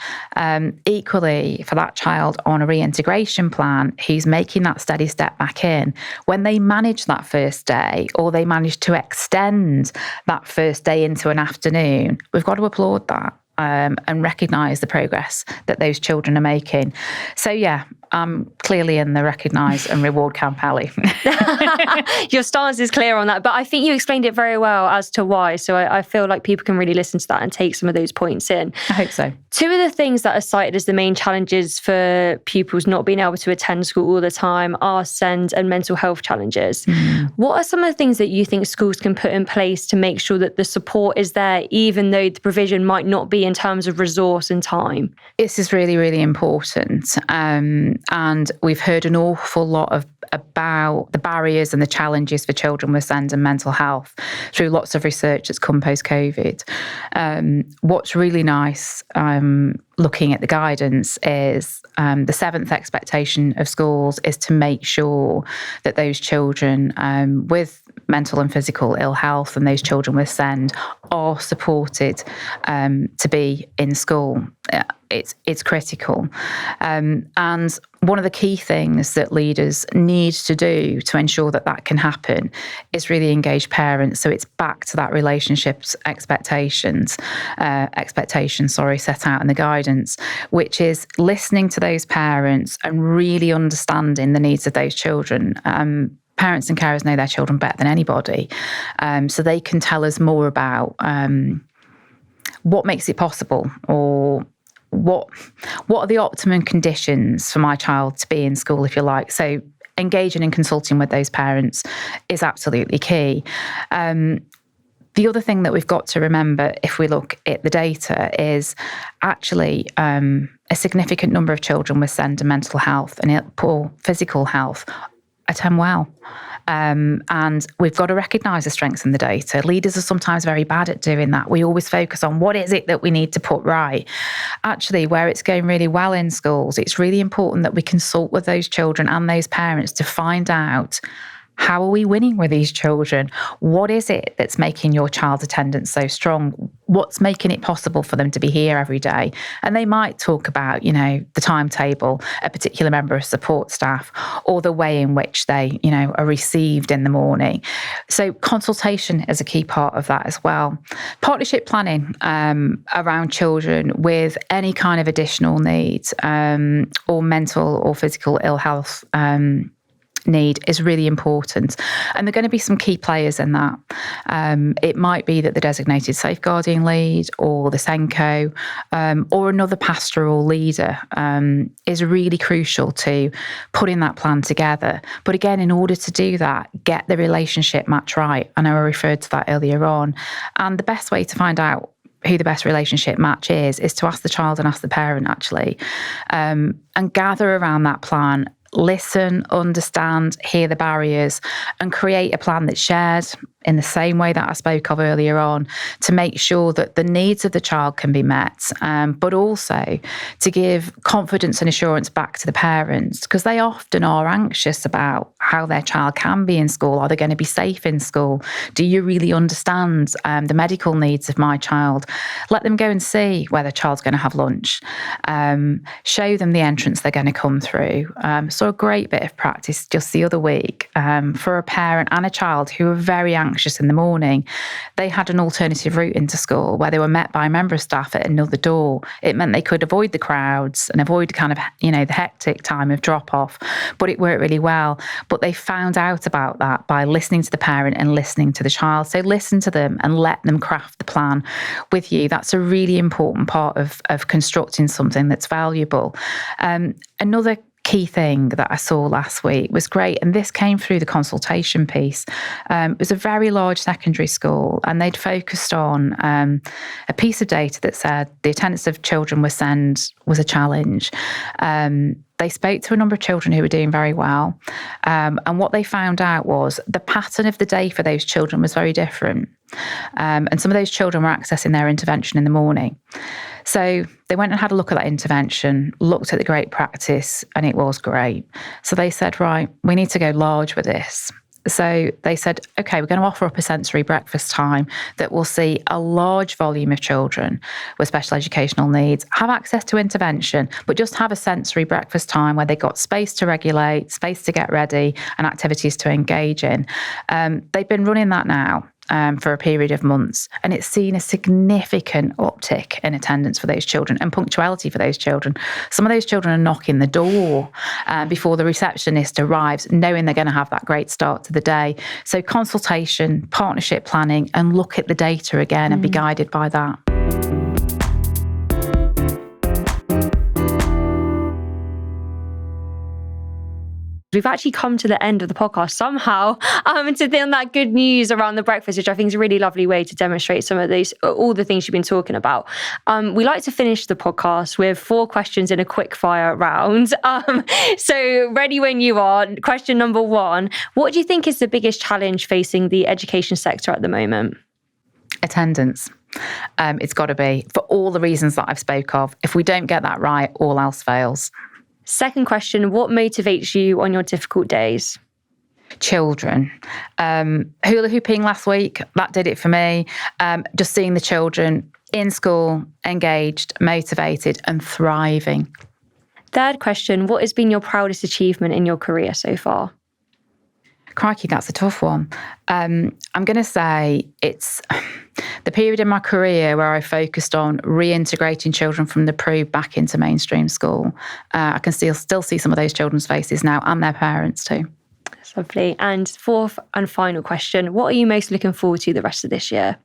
S2: Equally, for that child on a reintegration plan who's making that steady step back in, when they manage that first day or they manage to extend that first day into an afternoon, we've got to applaud that. And recognise the progress that those children are making. So I'm clearly in the recognise and reward camp, Ali.
S1: Your stance is clear on that, but I think you explained it very well as to why. So I feel like people can really listen to that and take some of those points in.
S2: I hope so.
S1: Two of the things that are cited as the main challenges for pupils not being able to attend school all the time are SEND and mental health challenges. What are some of the things that you think schools can put in place to make sure that the support is there, even though the provision might not be in terms of resource and time?
S2: This is really, really important. And we've heard an awful lot about the barriers and the challenges for children with SEND and mental health through lots of research that's come post-COVID. What's really nice, looking at the guidance, is the seventh expectation of schools is to make sure that those children with mental and physical ill health and those children with SEND are supported to be in school. It's critical. And one of the key things that leaders need to do to ensure that that can happen is really engage parents. So it's back to that relationships expectations set out in the guidance, which is listening to those parents and really understanding the needs of those children. Parents and carers know their children better than anybody. So they can tell us more about what makes it possible, or what are the optimum conditions for my child to be in school, if you like. So engaging and consulting with those parents is absolutely key. The other thing that we've got to remember, if we look at the data, is actually a significant number of children with SEND and mental health and poor physical health attend well. And we've got to recognise the strengths in the data. Leaders are sometimes very bad at doing that. We always focus on what is it that we need to put right. Actually, where it's going really well in schools, it's really important that we consult with those children and those parents to find out, how are we winning with these children? What is it that's making your child's attendance so strong? What's making it possible for them to be here every day? And they might talk about, the timetable, a particular member of support staff, or the way in which they, are received in the morning. So consultation is a key part of that as well. Partnership planning around children with any kind of additional needs or mental or physical ill health need is really important. And there are going to be some key players in that. It might be that the designated safeguarding lead or the SENCO or another pastoral leader is really crucial to putting that plan together. But again, in order to do that, get the relationship match right. I know I referred to that earlier on. And the best way to find out who the best relationship match is to ask the child and ask the parent, actually, and gather around that plan. Listen, understand, hear the barriers, and create a plan that's shared in the same way that I spoke of earlier on, to make sure that the needs of the child can be met, but also to give confidence and assurance back to the parents, because they often are anxious about how their child can be in school. Are they going to be safe in school? Do you really understand the medical needs of my child? Let them go and see where their child's going to have lunch. Show them the entrance they're going to come through. So a great bit of practice just the other week for a parent and a child who were very anxious in the morning. They had an alternative route into school where they were met by a member of staff at another door. It meant they could avoid the crowds and avoid kind of, the hectic time of drop off, but it worked really well. But they found out about that by listening to the parent and listening to the child. So listen to them and let them craft the plan with you. That's a really important part of constructing something that's valuable. Another key thing that I saw last week was great, and this came through the consultation piece. It was a very large secondary school, and they'd focused on a piece of data that said the attendance of children with SEND was a challenge. They spoke to a number of children who were doing very well, and what they found out was the pattern of the day for those children was very different, and some of those children were accessing their intervention in the morning. So they went and had a look at that intervention, looked at the great practice, and it was great. So they said, right, we need to go large with this. So they said, okay, we're going to offer up a sensory breakfast time that will see a large volume of children with special educational needs have access to intervention, but just have a sensory breakfast time where they got space to regulate, space to get ready, and activities to engage in. They've been running that now for a period of months, and it's seen a significant uptick in attendance for those children and punctuality for those children. Some of those children are knocking the door before the receptionist arrives, knowing they're going to have that great start to the day. So consultation, partnership planning, and look at the data again and be guided by that.
S1: We've actually come to the end of the podcast somehow to then that good news around the breakfast, which I think is a really lovely way to demonstrate some of these, all the things you've been talking about. We like to finish the podcast with 4 questions in a quick fire round. So ready when you are. Question number 1, what do you think is the biggest challenge facing the education sector at the moment?
S2: Attendance. It's got to be, for all the reasons that I've spoke of. If we don't get that right, all else fails.
S1: Second question, what motivates you on your difficult days?
S2: Children. Hula hooping last week, that did it for me. Just seeing the children in school, engaged, motivated and thriving.
S1: Third question, what has been your proudest achievement in your career so far?
S2: Crikey, that's a tough one. I'm going to say it's the period in my career where I focused on reintegrating children from the PRU back into mainstream school. I can still see some of those children's faces now and their parents too.
S1: That's lovely. And fourth and final question, what are you most looking forward to the rest of this year?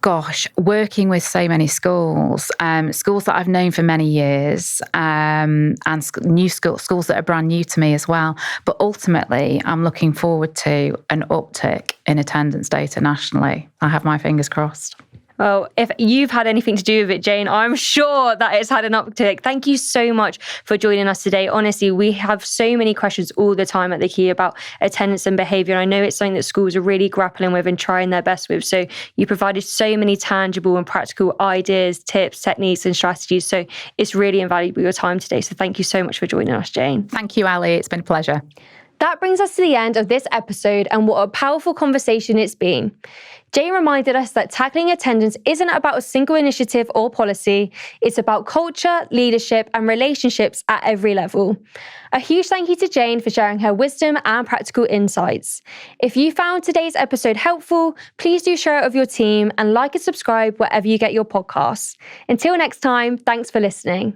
S2: Gosh, working with so many schools, schools that I've known for many years, and new schools that are brand new to me as well. But ultimately, I'm looking forward to an uptick in attendance data nationally. I have my fingers crossed.
S1: Well, if you've had anything to do with it, Jayne, I'm sure that it's had an uptick. Thank you so much for joining us today. Honestly, we have so many questions all the time at the Key about attendance and behaviour. And I know it's something that schools are really grappling with and trying their best with. So you provided so many tangible and practical ideas, tips, techniques and strategies. So it's really invaluable your time today. So thank you so much for joining us, Jayne.
S2: Thank you, Ali. It's been a pleasure.
S1: That brings us to the end of this episode, and what a powerful conversation it's been. Jayne reminded us that tackling attendance isn't about a single initiative or policy. It's about culture, leadership, and relationships at every level. A huge thank you to Jayne for sharing her wisdom and practical insights. If you found today's episode helpful, please do share it with your team and like and subscribe wherever you get your podcasts. Until next time, thanks for listening.